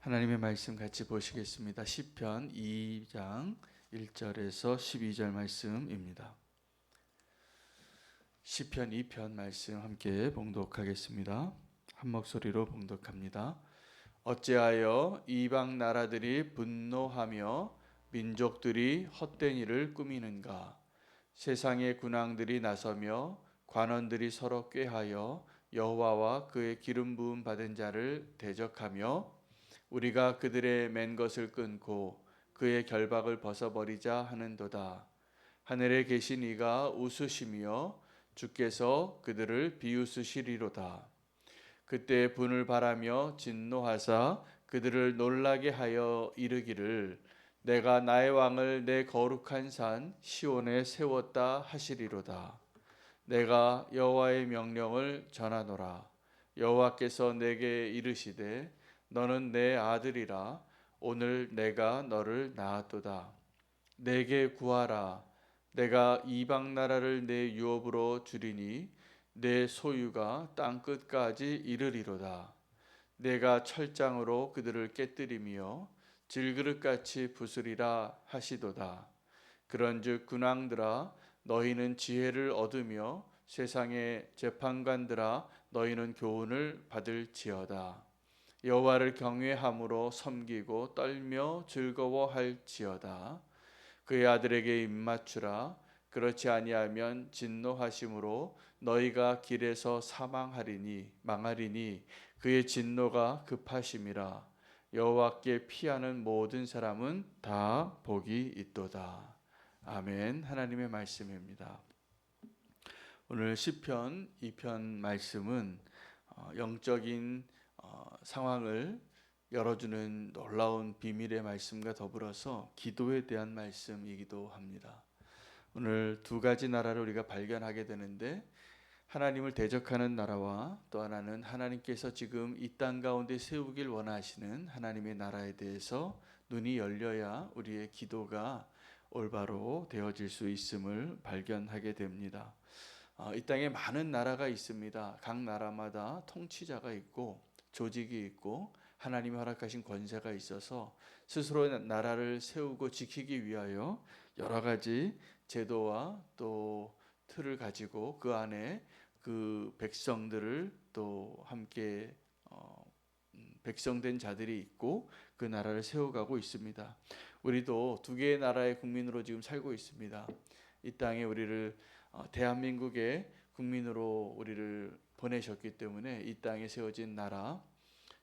하나님의 말씀 같이 보시겠습니다. 시편 2장 1절에서 12절 말씀입니다. 시편 2편 말씀 함께 봉독하겠습니다. 한 목소리로 봉독합니다. 어찌하여 이방 나라들이 분노하며 민족들이 헛된 일을 꾸미는가? 세상의 군왕들이 나서며 관원들이 서로 꾀하여 여호와와 그의 기름 부음 받은 자를 대적하며 우리가 그들의 맨 것을 끊고 그의 결박을 벗어버리자 하는도다. 하늘에 계신 이가 웃으시며 주께서 그들을 비웃으시리로다. 그때 분을 바라며 진노하사 그들을 놀라게 하여 이르기를 내가 나의 왕을 내 거룩한 산 시온에 세웠다 하시리로다. 내가 여호와의 명령을 전하노라. 여호와께서 내게 이르시되 너는 내 아들이라. 오늘 내가 너를 낳았도다. 내게 구하라. 내가 이방 나라를 내 유업으로 주리니 내 소유가 땅 끝까지 이르리로다. 내가 철장으로 그들을 깨뜨리며 질그릇같이 부수리라 하시도다. 그런즉 군왕들아 너희는 지혜를 얻으며 세상의 재판관들아 너희는 교훈을 받을지어다. 여호와를 경외함으로 섬기고 떨며 즐거워할지어다. 그의 아들에게 입맞추라. 그렇지 아니하면 진노하심으로 너희가 길에서 망하리니 그의 진노가 급하심이라. 여호와께 피하는 모든 사람은 다 복이 있도다. 아멘. 하나님의 말씀입니다. 오늘 시편 2편 말씀은 영적인 상황을 열어주는 놀라운 비밀의 말씀과 더불어서 기도에 대한 말씀이기도 합니다. 오늘 두 가지 나라를 우리가 발견하게 되는데 하나님을 대적하는 나라와 또 하나는 하나님께서 지금 이 땅 가운데 세우길 원하시는 하나님의 나라에 대해서 눈이 열려야 우리의 기도가 올바로 되어질 수 있음을 발견하게 됩니다. 이 땅에 많은 나라가 있습니다. 각 나라마다 통치자가 있고 조직이 있고 하나님이 허락하신 권세가 있어서 스스로 나라를 세우고 지키기 위하여 여러 가지 제도와 또 틀을 가지고 그 안에 그 백성들을 또 함께 백성된 자들이 있고 그 나라를 세워가고 있습니다. 우리도 두 개의 나라의 국민으로 지금 살고 있습니다. 이 땅에 우리를 대한민국의 국민으로 우리를 보내셨기 때문에 이 땅에 세워진 나라,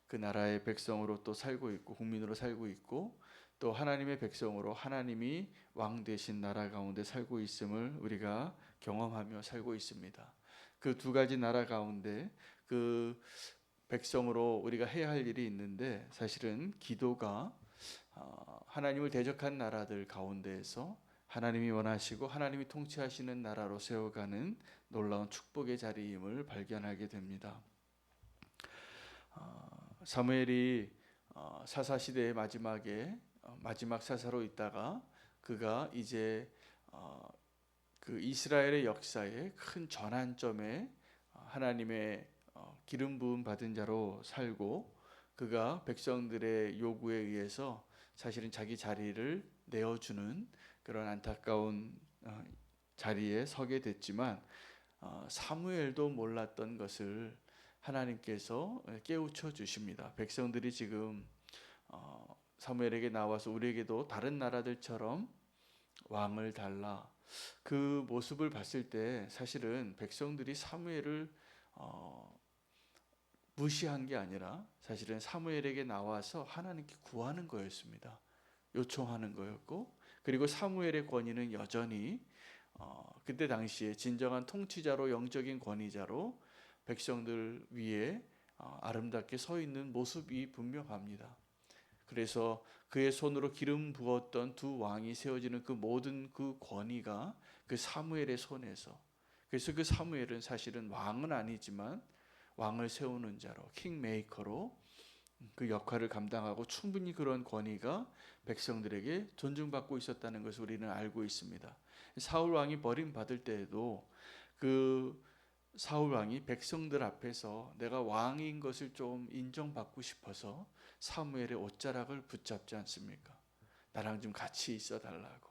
그 나라의 백성으로 또 살고 있고 국민으로 살고 있고 또 하나님의 백성으로 하나님이 왕 되신 나라 가운데 살고 있음을 우리가 경험하며 살고 있습니다. 그 두 가지 나라 가운데 그 백성으로 우리가 해야 할 일이 있는데 사실은 기도가 하나님을 대적한 나라들 가운데에서 하나님이 원하시고 하나님이 통치하시는 나라로 세워가는 놀라운 축복의 자리임을 발견하게 됩니다. 사무엘이 사사시대의 마지막에 마지막 사사로 있다가 그가 이제 그 이스라엘의 역사의 큰 전환점에 하나님의 기름 부음 받은 자로 살고 그가 백성들의 요구에 의해서 사실은 자기 자리를 내어주는 그런 안타까운 자리에 서게 됐지만 사무엘도 몰랐던 것을 하나님께서 깨우쳐 주십니다. 백성들이 지금 사무엘에게 나와서 우리에게도 다른 나라들처럼 왕을 달라. 그 모습을 봤을 때 사실은 백성들이 사무엘을 무시한 게 아니라 사실은 사무엘에게 나와서 하나님께 구하는 거였습니다. 요청하는 거였고 그리고 사무엘의 권위는 여전히 그때 당시에 진정한 통치자로 영적인 권위자로 백성들 위에 아름답게 서 있는 모습이 분명합니다. 그래서 그의 손으로 기름 부었던 두 왕이 세워지는 그 모든 그 권위가 그 사무엘의 손에서 그래서 그 사무엘은 사실은 왕은 아니지만 왕을 세우는 자로 킹메이커로 그 역할을 감당하고 충분히 그런 권위가 백성들에게 존중받고 있었다는 것을 우리는 알고 있습니다. 사울 왕이 버림받을 때에도 그 사울 왕이 백성들 앞에서 내가 왕인 것을 좀 인정받고 싶어서 사무엘의 옷자락을 붙잡지 않습니까? 나랑 좀 같이 있어 달라고.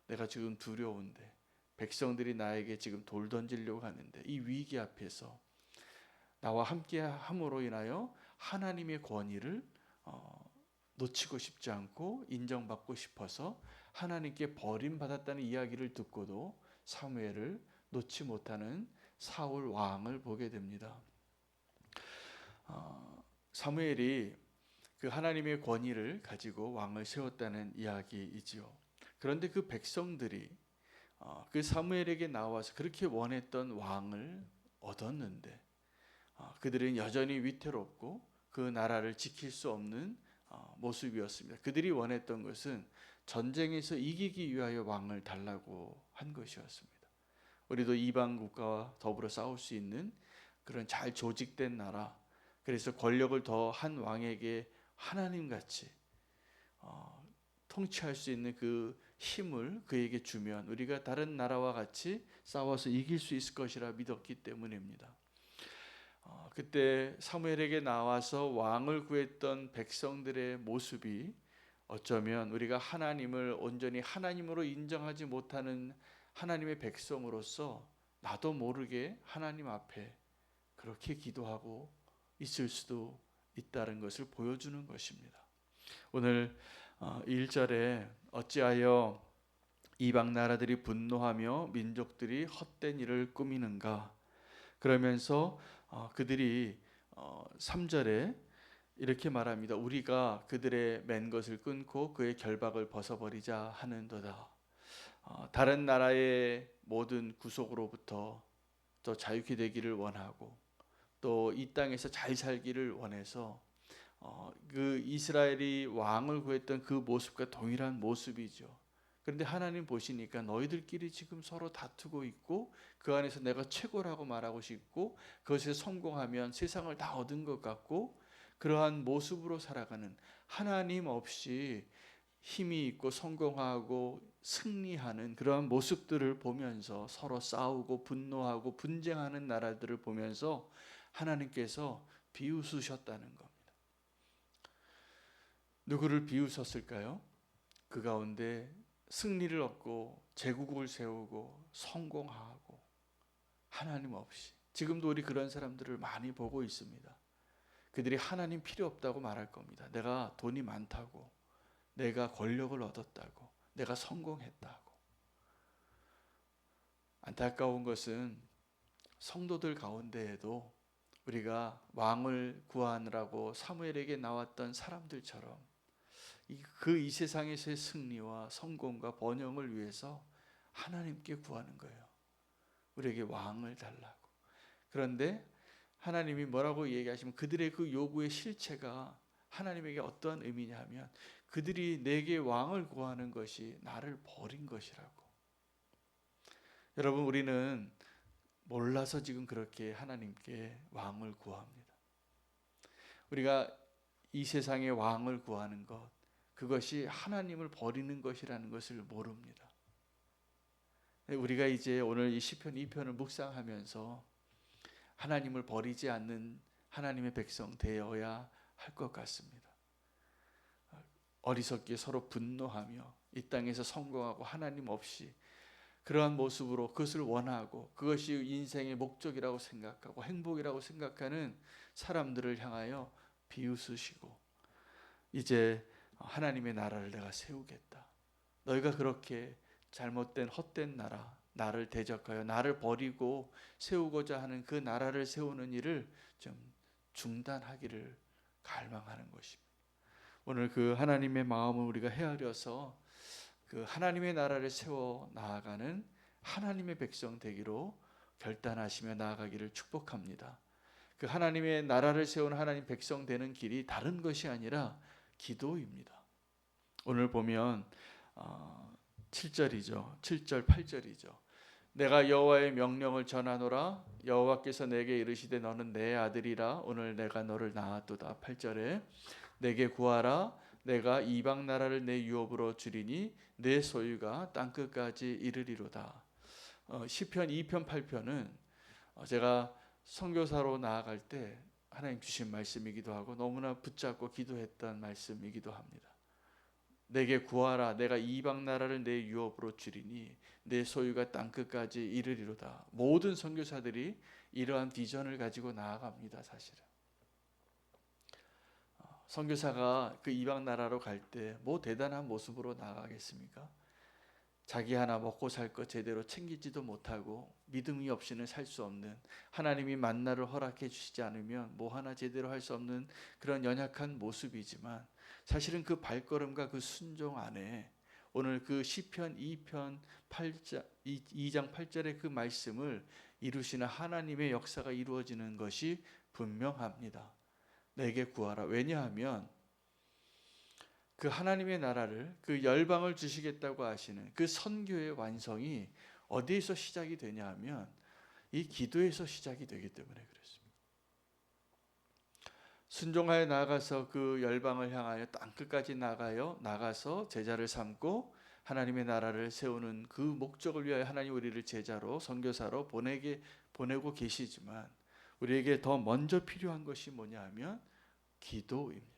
내가 지금 두려운데 백성들이 나에게 지금 돌 던지려고 하는데 이 위기 앞에서 나와 함께 함으로 인하여 하나님의 권위를 놓치고 싶지 않고 인정받고 싶어서 하나님께 버림받았다는 이야기를 듣고도 사무엘을 놓지 못하는 사울 왕을 보게 됩니다. 사무엘이 그 하나님의 권위를 가지고 왕을 세웠다는 이야기이지요. 그런데 그 백성들이 그 사무엘에게 나와서 그렇게 원했던 왕을 얻었는데 그들은 여전히 위태롭고 그 나라를 지킬 수 없는 모습이었습니다. 그들이 원했던 것은 전쟁에서 이기기 위하여 왕을 달라고 한 것이었습니다. 우리도 이방 국가와 더불어 싸울 수 있는 그런 잘 조직된 나라, 그래서 권력을 더 한 왕에게 하나님같이 통치할 수 있는 그 힘을 그에게 주면 우리가 다른 나라와 같이 싸워서 이길 수 있을 것이라 믿었기 때문입니다. 그때 사무엘에게 나와서 왕을 구했던 백성들의 모습이 어쩌면 우리가 하나님을 온전히 하나님으로 인정하지 못하는 하나님의 백성으로서 나도 모르게 하나님 앞에 그렇게 기도하고 있을 수도 있다는 것을 보여주는 것입니다. 오늘 1절에 어찌하여 이방 나라들이 분노하며 민족들이 헛된 일을 꾸미는가, 그러면서 그들이 3절에 이렇게 말합니다. 우리가 그들의 맨 것을 끊고 그의 결박을 벗어버리자 하는도다. 다른 나라의 모든 구속으로부터 또 자유케 되기를 원하고 또 이 땅에서 잘 살기를 원해서 그 이스라엘이 왕을 구했던 그 모습과 동일한 모습이죠. 그런데 하나님 보시니까 너희들끼리 지금 서로 다투고 있고 그 안에서 내가 최고라고 말하고 싶고 그것에 성공하면 세상을 다 얻은 것 같고 그러한 모습으로 살아가는, 하나님 없이 힘이 있고 성공하고 승리하는 그러한 모습들을 보면서 서로 싸우고 분노하고 분쟁하는 나라들을 보면서 하나님께서 비웃으셨다는 겁니다. 누구를 비웃었을까요? 그 가운데 승리를 얻고 제국을 세우고 성공하고 하나님 없이, 지금도 우리 그런 사람들을 많이 보고 있습니다. 그들이 하나님 필요 없다고 말할 겁니다. 내가 돈이 많다고, 내가 권력을 얻었다고, 내가 성공했다고. 안타까운 것은 성도들 가운데에도 우리가 왕을 구하느라고 사무엘에게 나왔던 사람들처럼 이 세상에서의 승리와 성공과 번영을 위해서 하나님께 구하는 거예요. 우리에게 왕을 달라고. 그런데 하나님이 뭐라고 얘기하시면 그들의 그 요구의 실체가 하나님에게 어떠한 의미냐 하면 그들이 내게 왕을 구하는 것이 나를 버린 것이라고. 여러분, 우리는 몰라서 지금 그렇게 하나님께 왕을 구합니다. 우리가 이 세상의 왕을 구하는 것, 그것이 하나님을 버리는 것이라는 것을 모릅니다. 우리가 이제 오늘 이 시편 2편을 묵상하면서 하나님을 버리지 않는 하나님의 백성 되어야 할 것 같습니다. 어리석게 서로 분노하며 이 땅에서 성공하고 하나님 없이 그러한 모습으로 그것을 원하고 그것이 인생의 목적이라고 생각하고 행복이라고 생각하는 사람들을 향하여 비웃으시고 이제 하나님의 나라를 내가 세우겠다. 너희가 그렇게 잘못된 헛된 나라, 나를 대적하여 나를 버리고 세우고자 하는 그 나라를 세우는 일을 좀 중단하기를 갈망하는 것입니다. 오늘 그 하나님의 마음을 우리가 헤아려서 그 하나님의 나라를 세워 나아가는 하나님의 백성 되기로 결단하시며 나아가기를 축복합니다. 그 하나님의 나라를 세우는 하나님 백성 되는 길이 다른 것이 아니라 기도입니다. 오늘 보면 7절이죠. 7절 8절이죠. 내가 여호와의 명령을 전하노라. 여호와께서 내게 이르시되 너는 내 아들이라. 오늘 내가 너를 낳았도다. 8절에 내게 구하라. 내가 이방 나라를 내 유업으로 주리니 내 소유가 땅끝까지 이르리로다. 시편 2편 8편은 제가 선교사로 나아갈 때 하나님 주신 말씀이기도 하고 너무나 붙잡고 기도했던 말씀이기도 합니다. 내게 구하라. 내가 이방 나라를 내 유업으로 주리니 내 소유가 땅끝까지 이르리로다. 모든 선교사들이 이러한 비전을 가지고 나아갑니다. 사실은 선교사가 그 이방 나라로 갈 때 뭐 대단한 모습으로 나아가겠습니까? 자기 하나 먹고 살 것 제대로 챙기지도 못하고 믿음이 없이는 살 수 없는, 하나님이 만나를 허락해 주시지 않으면 뭐 하나 제대로 할 수 없는 그런 연약한 모습이지만, 사실은 그 발걸음과 그 순종 안에 오늘 그 시편 2편 8장 2장 8절의 그 말씀을 이루시는 하나님의 역사가 이루어지는 것이 분명합니다. 내게 구하라. 왜냐하면 그 하나님의 나라를, 그 열방을 주시겠다고 하시는 그 선교의 완성이 어디에서 시작이 되냐 하면 이 기도에서 시작이 되기 때문에 그렇습니다. 순종하여 나아가서 그 열방을 향하여 땅끝까지 나가서 제자를 삼고 하나님의 나라를 세우는 그 목적을 위하여 하나님 우리를 제자로 선교사로 보내고 계시지만, 우리에게 더 먼저 필요한 것이 뭐냐 하면 기도입니다.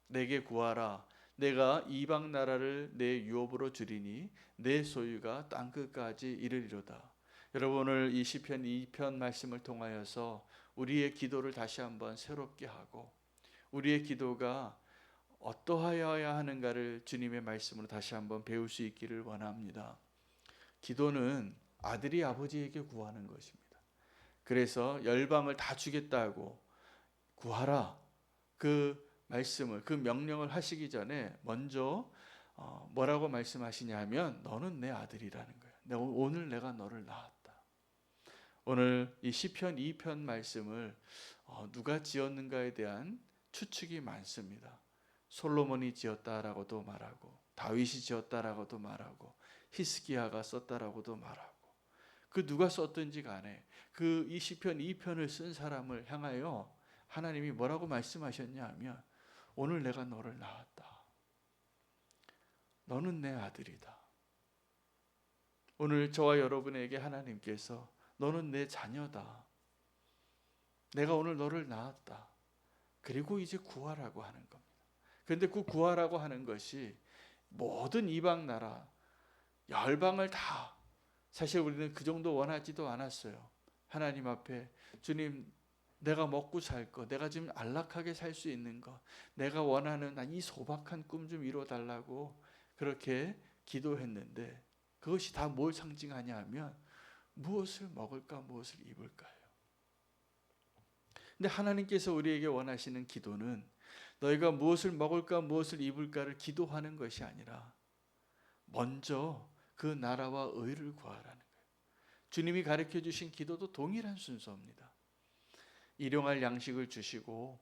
내게 구하라. 내가 이방 나라를 내 유업으로 주리니 내 소유가 땅끝까지 이르리로다. 여러분, 오늘 이 시편 2편 말씀을 통하여서 우리의 기도를 다시 한번 새롭게 하고, 우리의 기도가 어떠하여야 하는가를 주님의 말씀으로 다시 한번 배울 수 있기를 원합니다. 기도는 아들이 아버지에게 구하는 것입니다. 그래서 열방을 다 주겠다고 구하라, 그 말씀을, 그 명령을 하시기 전에 먼저 뭐라고 말씀하시냐 하면 너는 내 아들이라는 거예요. 오늘 내가 너를 낳았다. 오늘 이 시편 2편 말씀을 누가 지었는가에 대한 추측이 많습니다. 솔로몬이 지었다라고도 말하고, 다윗이 지었다라고도 말하고, 히스기야가 썼다라고도 말하고, 그 누가 썼든지 간에 그 이 시편 2편을 쓴 사람을 향하여 하나님이 뭐라고 말씀하셨냐 하면 오늘 내가 너를 낳았다. 너는 내 아들이다. 오늘 저와 여러분에게 하나님께서 너는 내 자녀다. 내가 오늘 너를 낳았다. 그리고 이제 구하라고 하는 겁니다. 그런데 그 구하라고 하는 것이 모든 이방 나라, 열방을 다, 사실 우리는 그 정도 원하지도 않았어요. 하나님 앞에 주님, 내가 먹고 살 것, 내가 지금 안락하게 살 수 있는 것, 내가 원하는 이 소박한 꿈 좀 이뤄달라고 그렇게 기도했는데, 그것이 다 뭘 상징하냐 하면 무엇을 먹을까, 무엇을 입을까요? 근데 하나님께서 우리에게 원하시는 기도는 너희가 무엇을 먹을까, 무엇을 입을까를 기도하는 것이 아니라 먼저 그 나라와 의를 구하라는 거예요. 주님이 가르쳐 주신 기도도 동일한 순서입니다. 일용할 양식을 주시고,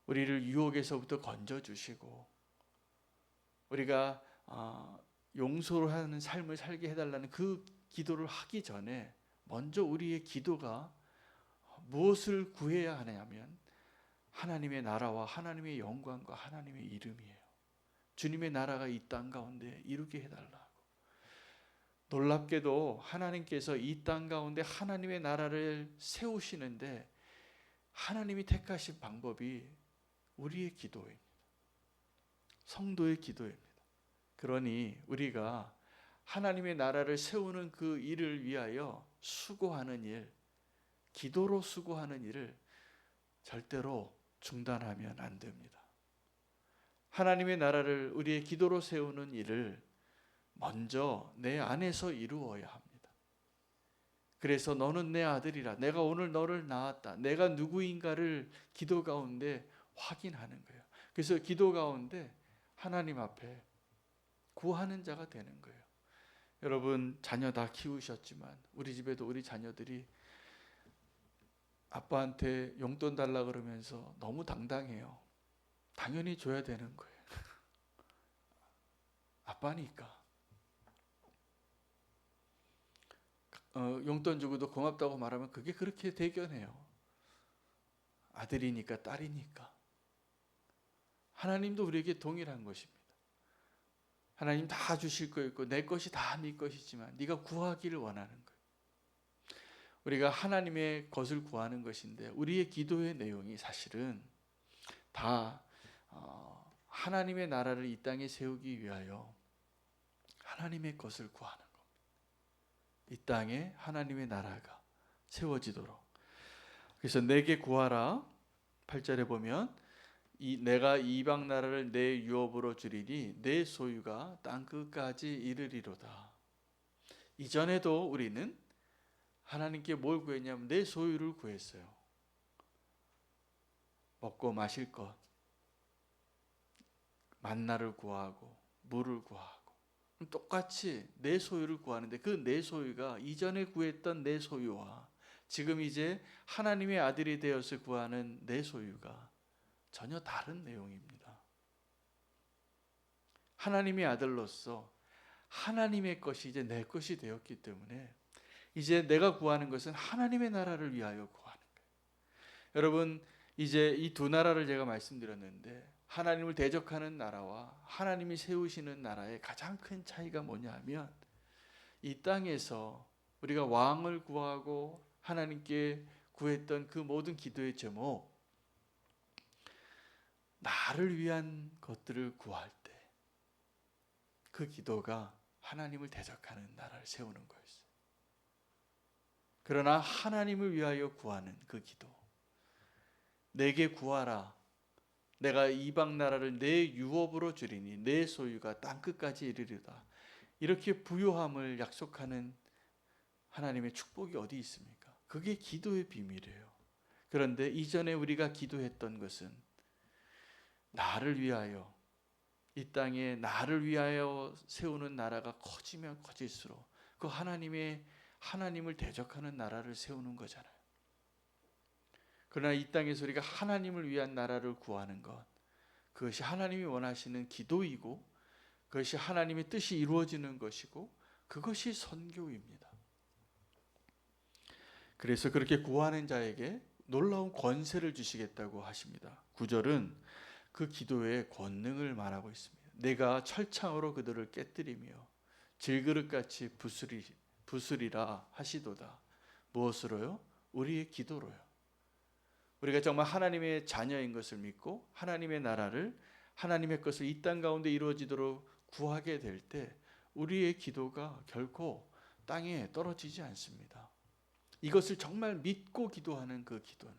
우리를 유혹에서부터 건져주시고, 우리가 용서를 하는 삶을 살게 해달라는 그 기도를 하기 전에 먼저 우리의 기도가 무엇을 구해야 하냐면 하나님의 나라와 하나님의 영광과 하나님의 이름이에요. 주님의 나라가 이 땅 가운데 이루게 해달라고. 놀랍게도 하나님께서 이 땅 가운데 하나님의 나라를 세우시는데 하나님이 택하신 방법이 우리의 기도입니다. 성도의 기도입니다. 그러니 우리가 하나님의 나라를 세우는 그 일을 위하여 수고하는 일, 기도로 수고하는 일을 절대로 중단하면 안 됩니다. 하나님의 나라를 우리의 기도로 세우는 일을 먼저 내 안에서 이루어야 합니다. 그래서 너는 내 아들이라, 내가 오늘 너를 낳았다, 내가 누구인가를 기도 가운데 확인하는 거예요. 그래서 기도 가운데 하나님 앞에 구하는 자가 되는 거예요. 여러분, 자녀 다 키우셨지만 우리 집에도 우리 자녀들이 아빠한테 용돈 달라 그러면서 너무 당당해요. 당연히 줘야 되는 거예요. 아빠니까. 용돈 주고도 고맙다고 말하면 그게 그렇게 대견해요. 아들이니까, 딸이니까. 하나님도 우리에게 동일한 것입니다. 하나님 다 주실 거 있고 내 것이 다 네 것이지만 네가 구하기를 원하는 거예요. 우리가 하나님의 것을 구하는 것인데 우리의 기도의 내용이 사실은 다 하나님의 나라를 이 땅에 세우기 위하여 하나님의 것을 구하는 것. 이 땅에 하나님의 나라가 세워지도록. 그래서 내게 구하라. 8절에 보면 내가 이방 나라를 내 유업으로 주리니 내 소유가 땅 끝까지 이르리로다. 이전에도 우리는 하나님께 뭘 구했냐면 내 소유를 구했어요. 먹고 마실 것, 만나를 구하고 물을 구하고 똑같이 내 소유를 구하는데 그 내 소유가 이전에 구했던 내 소유와 지금 이제 하나님의 아들이 되어서 구하는 내 소유가 전혀 다른 내용입니다. 하나님의 아들로서 하나님의 것이 이제 내 것이 되었기 때문에 이제 내가 구하는 것은 하나님의 나라를 위하여 구하는 거예요. 여러분, 이제 이 두 나라를 제가 말씀드렸는데 하나님을 대적하는 나라와 하나님이 세우시는 나라의 가장 큰 차이가 뭐냐 하면 이 땅에서 우리가 왕을 구하고 하나님께 구했던 그 모든 기도의 제목, 나를 위한 것들을 구할 때 그 기도가 하나님을 대적하는 나라를 세우는 거였어요. 그러나 하나님을 위하여 구하는 그 기도, 내게 구하라. 내가 이방 나라를 내 유업으로 주리니 내 소유가 땅 끝까지 이르리다. 이렇게 부요함을 약속하는 하나님의 축복이 어디 있습니까? 그게 기도의 비밀이에요. 그런데 이전에 우리가 기도했던 것은 나를 위하여, 이 땅에 나를 위하여 세우는 나라가 커지면 커질수록 그 하나님을 대적하는 나라를 세우는 거잖아요. 그러나 이 땅에서 우리가 하나님을 위한 나라를 구하는 것, 그것이 하나님이 원하시는 기도이고 그것이 하나님의 뜻이 이루어지는 것이고 그것이 선교입니다. 그래서 그렇게 구하는 자에게 놀라운 권세를 주시겠다고 하십니다. 9절은 그 기도의 권능을 말하고 있습니다. 내가 철창으로 그들을 깨뜨리며 질그릇같이 부수리라 하시도다. 무엇으로요? 우리의 기도로요. 우리가 정말 하나님의 자녀인 것을 믿고 하나님의 나라를, 하나님의 것을 이 땅 가운데 이루어지도록 구하게 될 때 우리의 기도가 결코 땅에 떨어지지 않습니다. 이것을 정말 믿고 기도하는 그 기도는,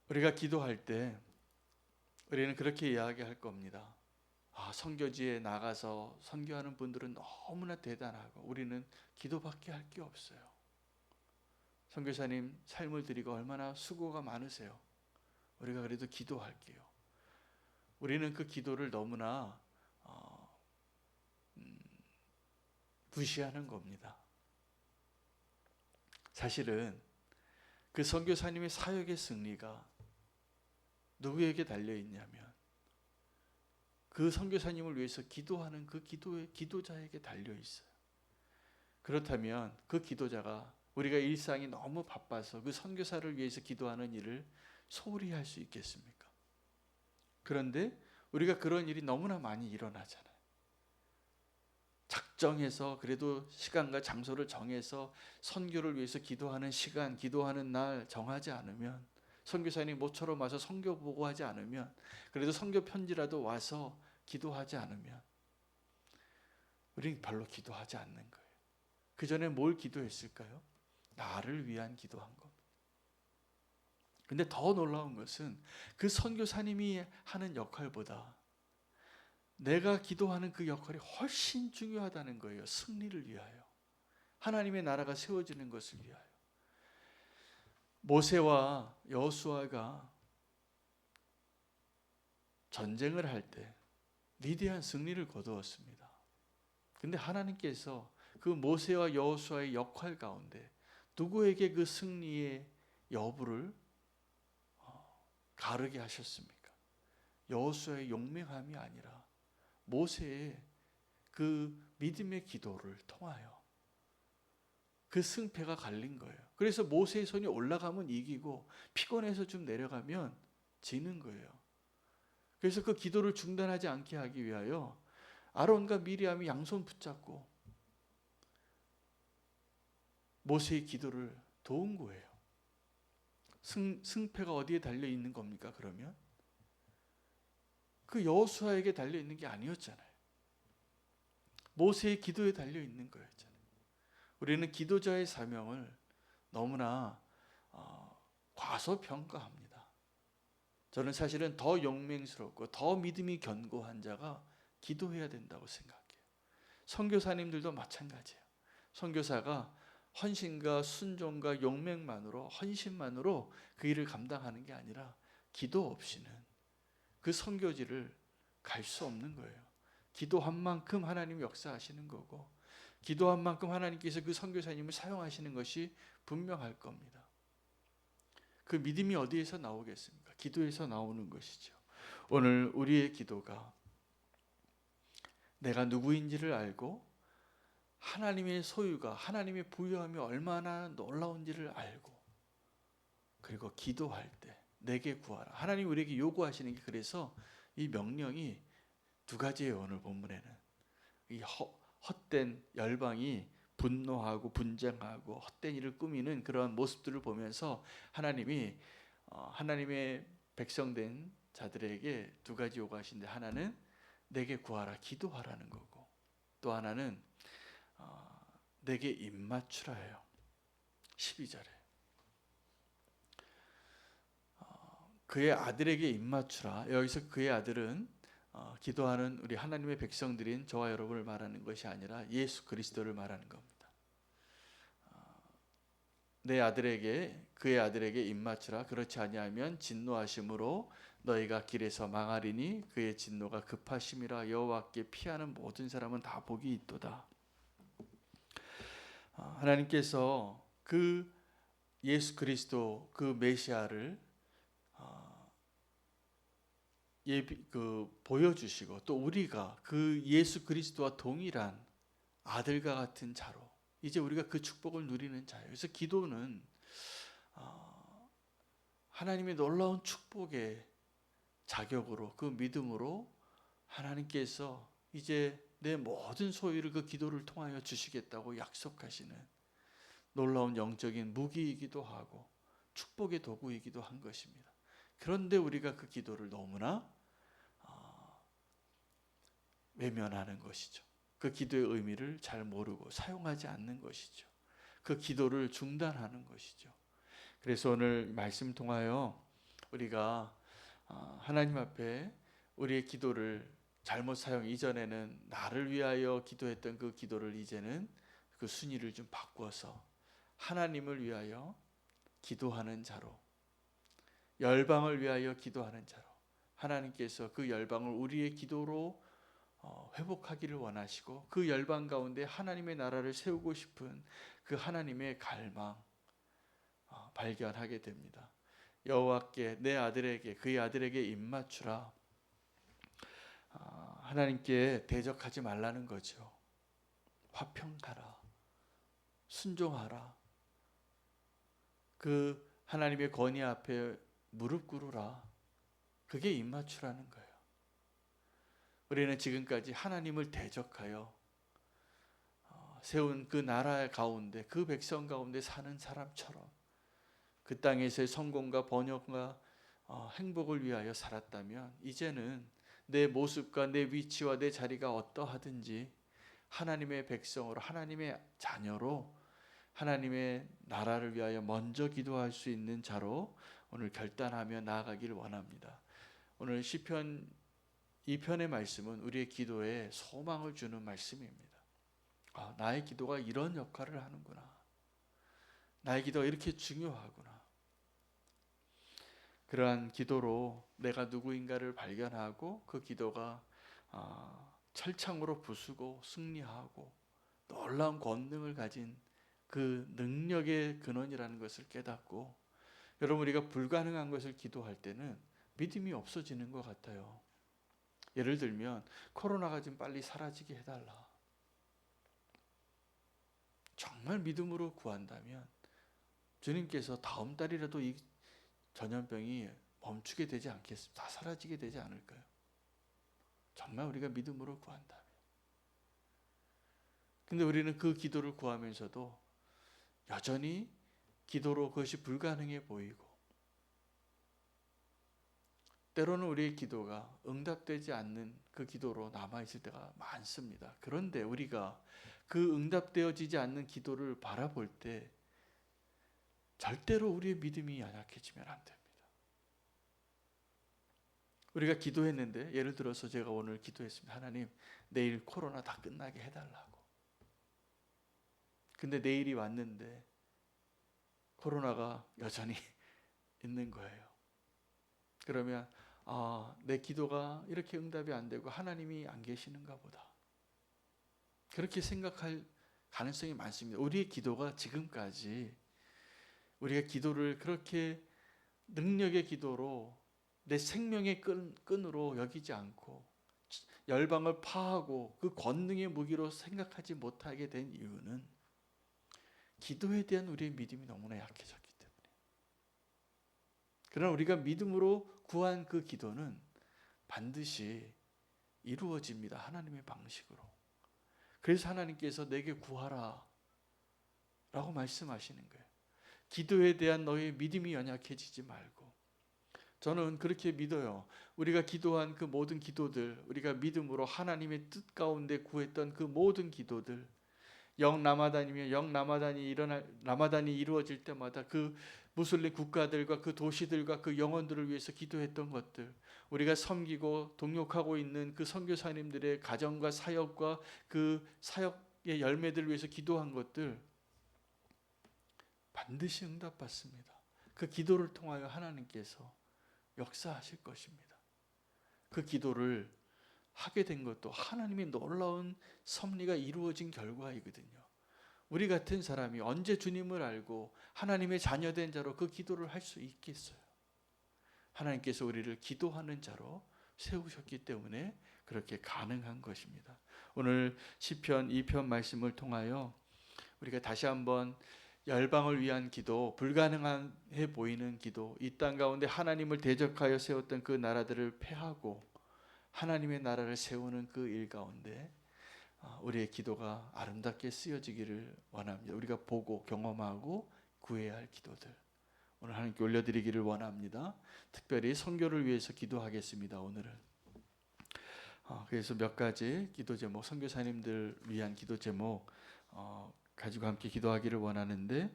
우리가 기도할 때 우리는 그렇게 이야기할 겁니다. 선교지에 나가서 선교하는 분들은 너무나 대단하고 우리는 기도밖에 할 게 없어요. 선교사님 삶을 드리고 얼마나 수고가 많으세요. 우리가 그래도 기도할게요. 우리는 그 기도를 너무나 무시하는 겁니다. 사실은 그 선교사님의 사역의 승리가 누구에게 달려있냐면 그 선교사님을 위해서 기도하는 그 기도자에게 달려있어요. 그렇다면 그 기도자가 우리가 일상이 너무 바빠서 그 선교사를 위해서 기도하는 일을 소홀히 할 수 있겠습니까? 그런데 우리가 그런 일이 너무나 많이 일어나잖아요. 작정해서 그래도 시간과 장소를 정해서 선교를 위해서 기도하는 시간, 기도하는 날 정하지 않으면, 선교사님이 모처럼 와서 선교 보고하지 않으면, 그래도 선교 편지라도 와서 기도하지 않으면 우리는 별로 기도하지 않는 거예요. 그 전에 뭘 기도했을까요? 나를 위한 기도한 겁니다. 근데 더 놀라운 것은 그 선교사님이 하는 역할보다 내가 기도하는 그 역할이 훨씬 중요하다는 거예요. 승리를 위하여, 하나님의 나라가 세워지는 것을 위하여. 모세와 여호수아가 전쟁을 할 때 위대한 승리를 거두었습니다. 근데 하나님께서 그 모세와 여호수아의 역할 가운데 누구에게 그 승리의 여부를 가르게 하셨습니까? 여호수아의 용맹함이 아니라 모세의 그 믿음의 기도를 통하여 그 승패가 갈린 거예요. 그래서 모세의 손이 올라가면 이기고 피곤해서 좀 내려가면 지는 거예요. 그래서 그 기도를 중단하지 않게 하기 위하여 아론과 미리암이 양손 붙잡고 모세의 기도를 도운 거예요. 승패가 어디에 달려 있는 겁니까? 그러면 그 여호수아에게 달려 있는 게 아니었잖아요. 모세의 기도에 달려 있는 거였잖아요. 우리는 기도자의 사명을 너무나 과소평가합니다. 저는 사실은 더 용맹스럽고 더 믿음이 견고한 자가 기도해야 된다고 생각해요. 선교사님들도 마찬가지예요. 선교사가 헌신과 순종과 용맹만으로, 헌신만으로 그 일을 감당하는 게 아니라 기도 없이는 그 선교지를 갈 수 없는 거예요. 기도한 만큼 하나님이 역사하시는 거고, 기도한 만큼 하나님께서 그 선교사님을 사용하시는 것이 분명할 겁니다. 그 믿음이 어디에서 나오겠습니까? 기도에서 나오는 것이죠. 오늘 우리의 기도가 내가 누구인지를 알고 하나님의 소유가, 하나님의 부유함이 얼마나 놀라운지를 알고, 그리고 기도할 때 내게 구하라. 하나님 우리에게 요구하시는 게, 그래서 이 명령이 두 가지예요. 오늘 본문에는 이 헛된 열방이 분노하고 분쟁하고 헛된 일을 꾸미는 그러한 모습들을 보면서 하나님이 하나님의 백성된 자들에게 두 가지 요구하시는데, 하나는 내게 구하라, 기도하라는 거고, 또 하나는 내게 입맞추라예요. 12절에 그의 아들에게 입맞추라. 여기서 그의 아들은 기도하는 우리 하나님의 백성들인 저와 여러분을 말하는 것이 아니라 예수 그리스도를 말하는 겁니다. 내 아들에게, 그의 아들에게 입맞추라. 그렇지 아니하면 진노하심으로 너희가 길에서 망하리니 그의 진노가 급하심이라. 여호와께 피하는 모든 사람은 다 복이 있도다. 하나님께서 그 예수 그리스도, 그 메시아를 보여주시고, 또 우리가 그 예수 그리스도와 동일한 아들과 같은 자로 이제 우리가 그 축복을 누리는 자예요. 그래서 기도는 하나님의 놀라운 축복의 자격으로, 그 믿음으로 하나님께서 이제 내 모든 소유를 그 기도를 통하여 주시겠다고 약속하시는 놀라운 영적인 무기이기도 하고 축복의 도구이기도 한 것입니다. 그런데 우리가 그 기도를 너무나 외면하는 것이죠. 그 기도의 의미를 잘 모르고 사용하지 않는 것이죠. 그 기도를 중단하는 것이죠. 그래서 오늘 말씀 통하여 우리가 하나님 앞에 우리의 기도를 잘못 사용, 이전에는 나를 위하여 기도했던 그 기도를 이제는 그 순위를 좀 바꾸어서 하나님을 위하여 기도하는 자로, 열방을 위하여 기도하는 자로, 하나님께서 그 열방을 우리의 기도로 회복하기를 원하시고 그 열방 가운데 하나님의 나라를 세우고 싶은 그 하나님의 갈망 발견하게 됩니다. 여호와께, 내 아들에게, 그의 아들에게 입맞추라. 하나님께 대적하지 말라는 거죠. 화평하라, 순종하라, 그 하나님의 권위 앞에 무릎 꿇으라. 그게 입맞추라는 거예요. 우리는 지금까지 하나님을 대적하여 세운 그 나라 가운데, 그 백성 가운데 사는 사람처럼 그 땅에서의 성공과 번영과 행복을 위하여 살았다면, 이제는 내 모습과 내 위치와 내 자리가 어떠하든지 하나님의 백성으로, 하나님의 자녀로 하나님의 나라를 위하여 먼저 기도할 수 있는 자로 오늘 결단하며 나아가기를 원합니다. 오늘 시편 2편의 말씀은 우리의 기도에 소망을 주는 말씀입니다. 나의 기도가 이런 역할을 하는구나. 나의 기도가 이렇게 중요하구나. 그러한 기도로 내가 누구인가를 발견하고 그 기도가 철창으로 부수고 승리하고 놀라운 권능을 가진 그 능력의 근원이라는 것을 깨닫고, 여러분, 우리가 불가능한 것을 기도할 때는 믿음이 없어지는 것 같아요. 예를 들면 코로나가 좀 빨리 사라지게 해달라. 정말 믿음으로 구한다면 주님께서 다음 달이라도 이 전염병이 멈추게 되지 않겠습니까? 다 사라지게 되지 않을까요? 정말 우리가 믿음으로 구한다면. 근데 우리는 그 기도를 구하면서도 여전히 기도로 그것이 불가능해 보이고, 때로는 우리의 기도가 응답되지 않는 그 기도로 남아있을 때가 많습니다. 그런데 우리가 그 응답되어지지 않는 기도를 바라볼 때 절대로 우리의 믿음이 연약해지면 안 됩니다. 우리가 기도했는데, 예를 들어서 제가 오늘 기도했습니다. 하나님, 내일 코로나 다 끝나게 해달라고. 근데 내일이 왔는데 코로나가 여전히 있는 거예요. 그러면 내 기도가 이렇게 응답이 안 되고 하나님이 안 계시는가 보다, 그렇게 생각할 가능성이 많습니다. 우리의 기도가 지금까지 우리가 기도를 그렇게 능력의 기도로, 내 생명의 끈으로 여기지 않고 열방을 파하고 그 권능의 무기로 생각하지 못하게 된 이유는 기도에 대한 우리의 믿음이 너무나 약해졌기 때문에. 그러나 우리가 믿음으로 구한 그 기도는 반드시 이루어집니다. 하나님의 방식으로. 그래서 하나님께서 내게 구하라 라고 말씀하시는 거예요. 기도에 대한 너의 믿음이 연약해지지 말고. 저는 그렇게 믿어요. 우리가 기도한 그 모든 기도들, 우리가 믿음으로 하나님의 뜻 가운데 구했던 그 모든 기도들, 영라마단이며 라마단이 이루어질 때마다 그 무슬림 국가들과 그 도시들과 그 영혼들을 위해서 기도했던 것들, 우리가 섬기고 동역하고 있는 그 선교사님들의 가정과 사역과 그 사역의 열매들을 위해서 기도한 것들 반드시 응답받습니다. 그 기도를 통하여 하나님께서 역사하실 것입니다. 그 기도를 하게 된 것도 하나님의 놀라운 섭리가 이루어진 결과이거든요. 우리 같은 사람이 언제 주님을 알고 하나님의 자녀된 자로 그 기도를 할 수 있겠어요? 하나님께서 우리를 기도하는 자로 세우셨기 때문에 그렇게 가능한 것입니다. 오늘 시편 2편 말씀을 통하여 우리가 다시 한번 열방을 위한 기도, 불가능해 보이는 기도, 이 땅 가운데 하나님을 대적하여 세웠던 그 나라들을 패하고 하나님의 나라를 세우는 그 일 가운데 우리의 기도가 아름답게 쓰여지기를 원합니다. 우리가 보고 경험하고 구해야 할 기도들 오늘 하나님께 올려드리기를 원합니다. 특별히 선교를 위해서 기도하겠습니다. 오늘은 그래서 몇 가지 기도 제목, 선교사님들 위한 기도 제목 가지고 함께 기도하기를 원하는데,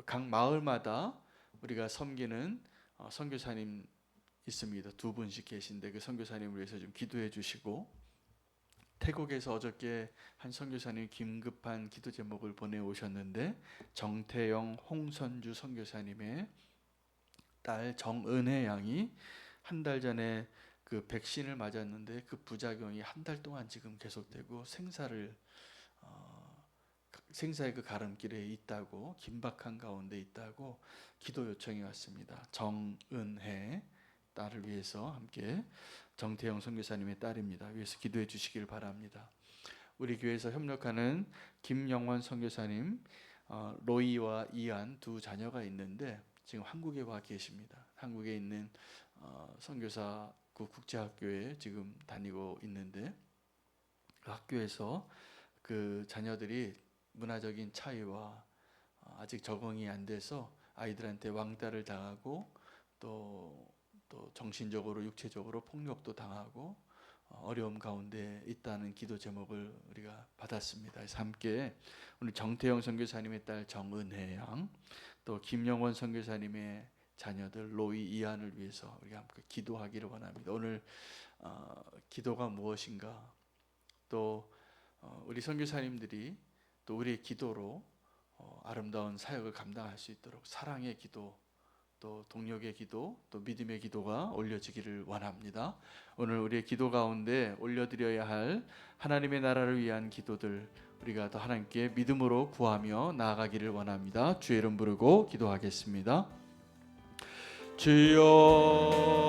각 마을마다 우리가 섬기는 선교사님 있습니다. 2분씩 계신데 그 선교사님을 위해서 좀 기도해 주시고, 태국에서 어저께 한 선교사님 긴급한 기도 제목을 보내오셨는데, 정태영 홍선주 선교사님의 딸 정은혜 양이 한 달 전에 그 백신을 맞았는데 그 부작용이 한 달 동안 지금 계속되고 생사의 그 가름길에 있다고, 긴박한 가운데 있다고 기도 요청이 왔습니다. 정은혜 딸을 위해서 함께, 정태영 선교사님의 딸입니다. 위해서 기도해 주시길 바랍니다. 우리 교회에서 협력하는 김영원 선교사님, 로이와 이안 두 자녀가 있는데 지금 한국에 와 계십니다. 한국에 있는 선교사국 국제학교에 지금 다니고 있는데, 그 학교에서 그 자녀들이 문화적인 차이와 아직 적응이 안 돼서 아이들한테 왕따를 당하고 또 정신적으로 육체적으로 폭력도 당하고 어려움 가운데 있다는 기도 제목을 우리가 받았습니다. 그래서 함께 오늘 정태영 선교사님의 딸 정은혜 양, 또 김영원 선교사님의 자녀들 로이 이안을 위해서 우리가 함께 기도하기를 원합니다. 오늘 기도가 무엇인가, 또 우리 선교사님들이 또 우리의 기도로 아름다운 사역을 감당할 수 있도록 사랑의 기도, 또 동력의 기도, 또 믿음의 기도가 올려지기를 원합니다. 오늘 우리의 기도 가운데 올려드려야 할 하나님의 나라를 위한 기도들 우리가 더 하나님께 믿음으로 구하며 나아가기를 원합니다. 주의 이름 부르고 기도하겠습니다. 주여